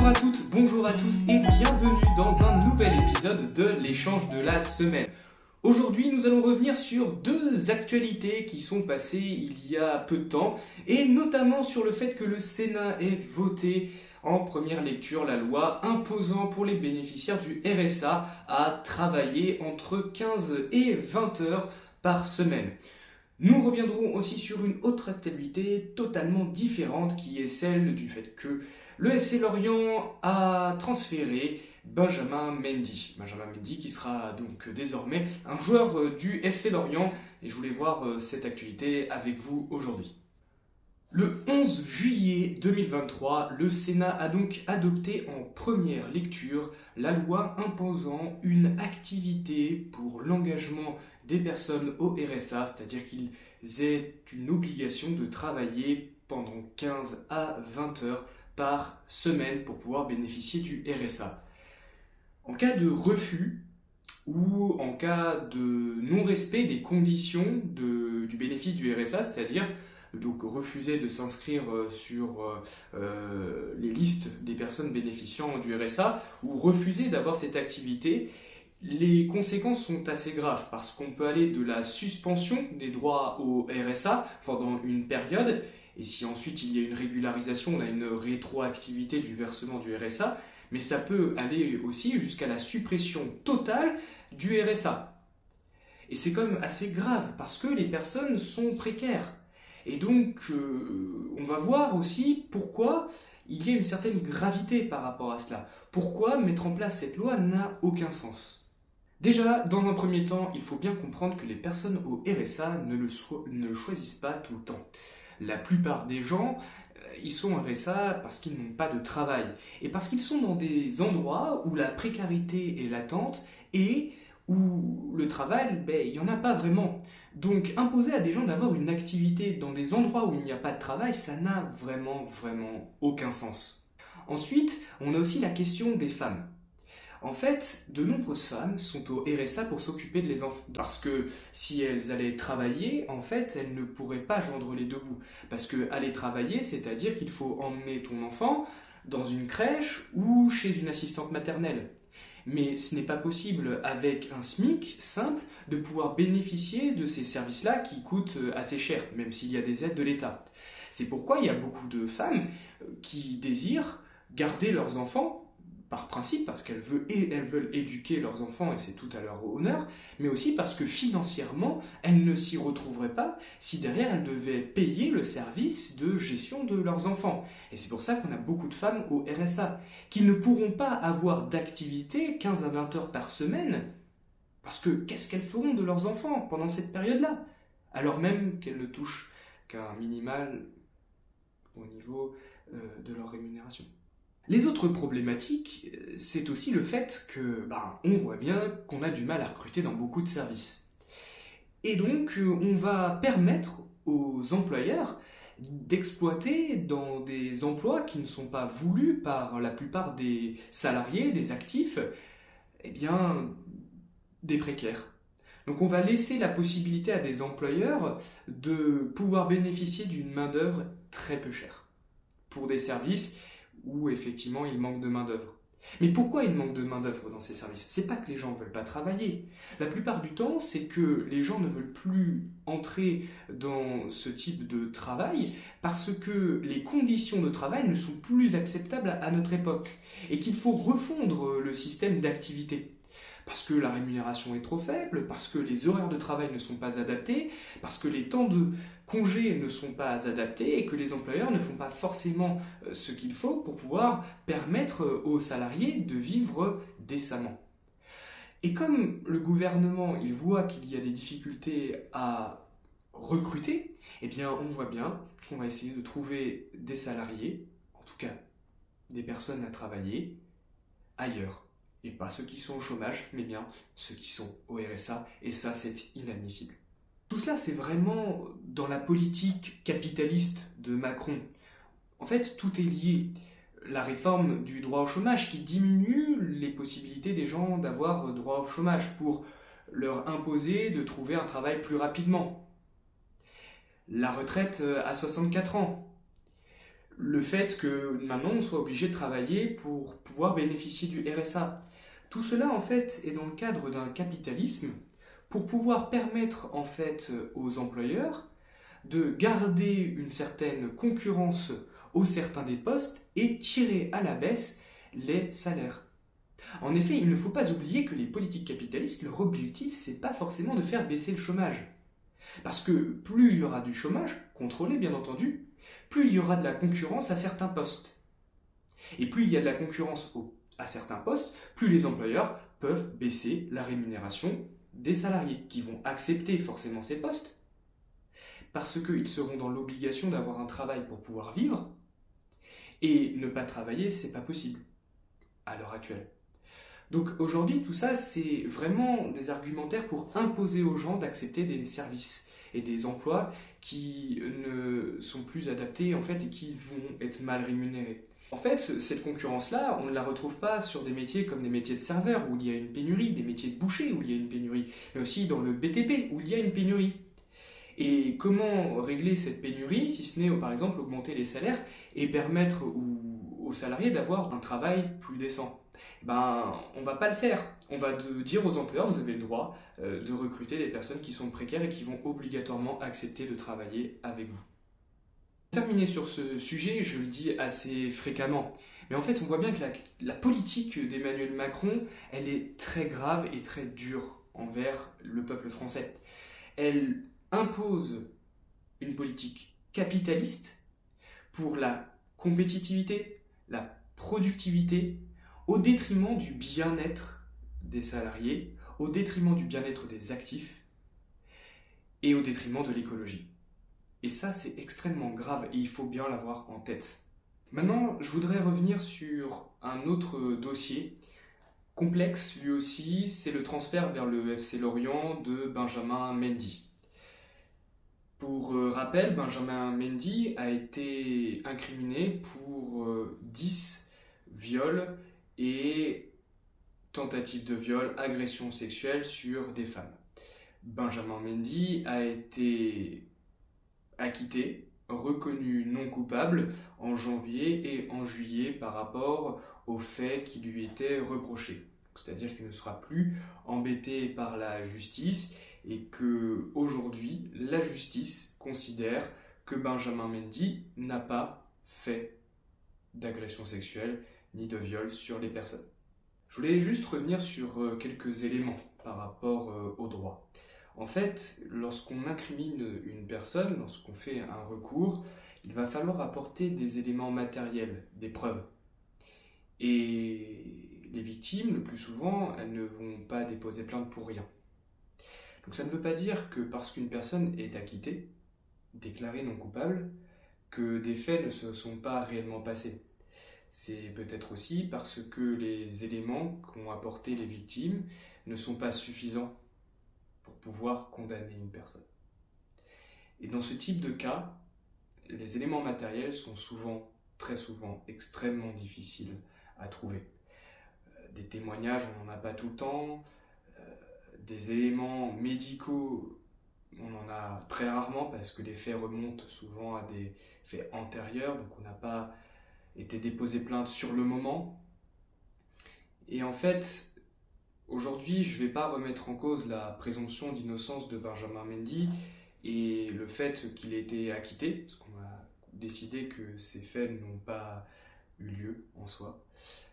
Bonjour à toutes, bonjour à tous et bienvenue dans un nouvel épisode de l'échange de la semaine. Aujourd'hui, nous allons revenir sur deux actualités qui sont passées il y a peu de temps et notamment sur le fait que le Sénat ait voté en première lecture la loi imposant pour les bénéficiaires du RSA à travailler entre 15 et 20 heures par semaine. Nous reviendrons aussi sur une autre actualité totalement différente qui est celle du fait que le FC Lorient a transféré Benjamin Mendy. Benjamin Mendy qui sera donc désormais un joueur du FC Lorient et je voulais voir cette actualité avec vous aujourd'hui. Le 11 juillet 2023, le Sénat a donc adopté en première lecture la loi imposant une activité pour l'engagement des personnes au RSA, c'est-à-dire qu'ils aient une obligation de travailler pendant 15 à 20 heures par semaine pour pouvoir bénéficier du RSA. En cas de refus ou en cas de non-respect des conditions du bénéfice du RSA, c'est-à-dire donc refuser de s'inscrire sur les listes des personnes bénéficiant du RSA ou refuser d'avoir cette activité, les conséquences sont assez graves parce qu'on peut aller de la suspension des droits au RSA pendant une période et si ensuite il y a une régularisation, on a une rétroactivité du versement du RSA, mais ça peut aller aussi jusqu'à la suppression totale du RSA. Et c'est quand même assez grave parce que les personnes sont précaires. Et donc, on va voir aussi pourquoi il y a une certaine gravité par rapport à cela. Pourquoi mettre en place cette loi n'a aucun sens. Déjà, dans un premier temps, il faut bien comprendre que les personnes au RSA ne le choisissent pas tout le temps. La plupart des gens, ils sont au RSA parce qu'ils n'ont pas de travail. Et parce qu'ils sont dans des endroits où la précarité est latente et où le travail, il n'y en a pas vraiment. Donc imposer à des gens d'avoir une activité dans des endroits où il n'y a pas de travail, ça n'a vraiment aucun sens. Ensuite, on a aussi la question des femmes. En fait, de nombreuses femmes sont au RSA pour s'occuper de les enfants. Parce que si elles allaient travailler, en fait, elles ne pourraient pas joindre les deux bouts. Parce que aller travailler, c'est-à-dire qu'il faut emmener ton enfant dans une crèche ou chez une assistante maternelle. Mais ce n'est pas possible avec un SMIC simple de pouvoir bénéficier de ces services-là qui coûtent assez cher, même s'il y a des aides de l'État. C'est pourquoi il y a beaucoup de femmes qui désirent garder leurs enfants par principe, parce qu'elles veulent éduquer leurs enfants et c'est tout à leur honneur, mais aussi parce que financièrement, elles ne s'y retrouveraient pas si derrière elles devaient payer le service de gestion de leurs enfants. Et c'est pour ça qu'on a beaucoup de femmes au RSA, qui ne pourront pas avoir d'activité 15 à 20 heures par semaine, parce que qu'est-ce qu'elles feront de leurs enfants pendant cette période-là, alors même qu'elles ne touchent qu'un minimal au niveau de leur rémunération. Les autres problématiques, c'est aussi le fait que, on voit bien qu'on a du mal à recruter dans beaucoup de services. Et donc, on va permettre aux employeurs d'exploiter dans des emplois qui ne sont pas voulus par la plupart des salariés, des actifs, des précaires. Donc on va laisser la possibilité à des employeurs de pouvoir bénéficier d'une main-d'œuvre très peu chère pour des services où effectivement il manque de main-d'œuvre. Mais pourquoi il manque de main-d'œuvre dans ces services ? C'est pas que les gens ne veulent pas travailler. La plupart du temps, c'est que les gens ne veulent plus entrer dans ce type de travail parce que les conditions de travail ne sont plus acceptables à notre époque et qu'il faut refondre le système d'activité. Parce que la rémunération est trop faible, parce que les horaires de travail ne sont pas adaptés, parce que les temps de congés ne sont pas adaptés et que les employeurs ne font pas forcément ce qu'il faut pour pouvoir permettre aux salariés de vivre décemment. Et comme le gouvernement il voit qu'il y a des difficultés à recruter, on voit bien qu'on va essayer de trouver des salariés, en tout cas des personnes à travailler, ailleurs. Et pas ceux qui sont au chômage, mais bien ceux qui sont au RSA, et ça c'est inadmissible. Tout cela c'est vraiment dans la politique capitaliste de Macron. En fait, tout est lié. La réforme du droit au chômage qui diminue les possibilités des gens d'avoir droit au chômage pour leur imposer de trouver un travail plus rapidement. La retraite à 64 ans. le fait que maintenant on soit obligé de travailler pour pouvoir bénéficier du RSA. Tout cela en fait est dans le cadre d'un capitalisme pour pouvoir permettre en fait aux employeurs de garder une certaine concurrence au sein des postes et tirer à la baisse les salaires. En effet, il ne faut pas oublier que les politiques capitalistes, leur objectif, c'est pas forcément de faire baisser le chômage. Parce que plus il y aura du chômage, contrôlé bien entendu, plus il y aura de la concurrence à certains postes. Et plus il y a de la concurrence à certains postes, plus les employeurs peuvent baisser la rémunération des salariés, qui vont accepter forcément ces postes, parce qu'ils seront dans l'obligation d'avoir un travail pour pouvoir vivre, et ne pas travailler, c'est pas possible, à l'heure actuelle. Donc aujourd'hui, tout ça, c'est vraiment des argumentaires pour imposer aux gens d'accepter des services et des emplois qui ne sont plus adaptés en fait et qui vont être mal rémunérés. En fait, cette concurrence-là, on ne la retrouve pas sur des métiers comme des métiers de serveur où il y a une pénurie, des métiers de boucher où il y a une pénurie, mais aussi dans le BTP où il y a une pénurie. Et comment régler cette pénurie, si ce n'est par exemple augmenter les salaires et permettre aux salariés d'avoir un travail plus décent? On ne va pas le faire. On va dire aux employeurs, vous avez le droit de recruter des personnes qui sont précaires et qui vont obligatoirement accepter de travailler avec vous. Pour terminer sur ce sujet, je le dis assez fréquemment, mais en fait on voit bien que la politique d'Emmanuel Macron, elle est très grave et très dure envers le peuple français. Elle impose une politique capitaliste pour la compétitivité, la productivité, au détriment du bien-être des salariés, au détriment du bien-être des actifs et au détriment de l'écologie. Et ça, c'est extrêmement grave et il faut bien l'avoir en tête. Maintenant, je voudrais revenir sur un autre dossier complexe, lui aussi, c'est le transfert vers le FC Lorient de Benjamin Mendy. Pour rappel, Benjamin Mendy a été incriminé pour 10 viols et tentatives de viol, agression sexuelle sur des femmes. Benjamin Mendy a été acquitté, reconnu non coupable en janvier et en juillet par rapport aux faits qui lui étaient reprochés. C'est-à-dire qu'il ne sera plus embêté par la justice et que aujourd'hui la justice considère que Benjamin Mendy n'a pas fait d'agression sexuelle ni de viol sur les personnes. Je voulais juste revenir sur quelques éléments par rapport au droit. En fait, lorsqu'on incrimine une personne, lorsqu'on fait un recours, il va falloir apporter des éléments matériels, des preuves. Et les victimes, le plus souvent, elles ne vont pas déposer plainte pour rien. Donc ça ne veut pas dire que parce qu'une personne est acquittée, déclarée non coupable, que des faits ne se sont pas réellement passés. C'est peut-être aussi parce que les éléments qu'ont apportés les victimes ne sont pas suffisants pour pouvoir condamner une personne. Et dans ce type de cas, les éléments matériels sont souvent, très souvent, extrêmement difficiles à trouver. Des témoignages, on n'en a pas tout le temps. Des éléments médicaux, on en a très rarement parce que les faits remontent souvent à des faits antérieurs, donc on n'a pas été déposé plainte sur le moment. Et en fait, aujourd'hui, je ne vais pas remettre en cause la présomption d'innocence de Benjamin Mendy et le fait qu'il ait été acquitté, parce qu'on a décidé que ces faits n'ont pas eu lieu en soi.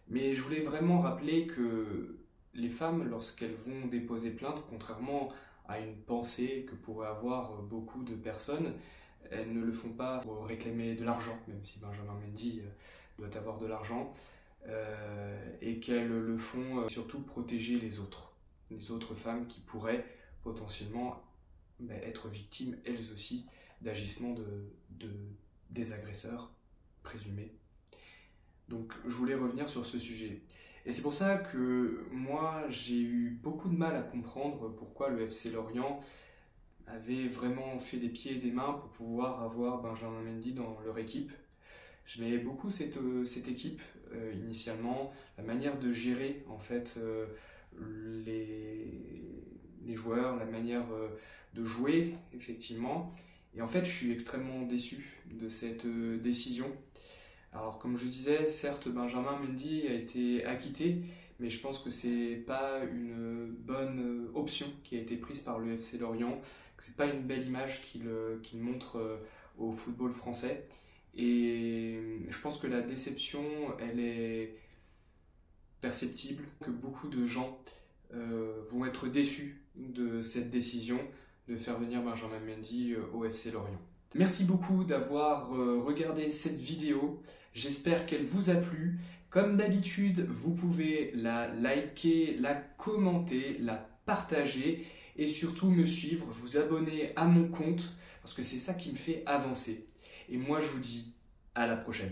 Mais je voulais vraiment rappeler que les femmes, lorsqu'elles vont déposer plainte, contrairement à une pensée que pourraient avoir beaucoup de personnes, elles ne le font pas pour réclamer de l'argent, même si Benjamin Mendy doit avoir de l'argent, et qu'elles le font surtout protéger les autres femmes qui pourraient potentiellement être victimes elles aussi d'agissements des agresseurs présumés. Donc je voulais revenir sur ce sujet. Et c'est pour ça que moi j'ai eu beaucoup de mal à comprendre pourquoi le FC Lorient avait vraiment fait des pieds et des mains pour pouvoir avoir Benjamin Mendy dans leur équipe. J'aimais beaucoup cette équipe initialement, la manière de gérer en fait les joueurs, la manière de jouer effectivement. Et en fait je suis extrêmement déçu de cette décision. Alors comme je disais, certes Benjamin Mendy a été acquitté, mais je pense que c'est pas une bonne option qui a été prise par le FC Lorient, que c'est pas une belle image qu'il montre au football français. Et je pense que la déception, elle est perceptible, que beaucoup de gens vont être déçus de cette décision de faire venir Benjamin Mendy au FC Lorient. Merci beaucoup d'avoir regardé cette vidéo, j'espère qu'elle vous a plu. Comme d'habitude, vous pouvez la liker, la commenter, la partager et surtout me suivre, vous abonner à mon compte parce que c'est ça qui me fait avancer. Et moi je vous dis à la prochaine.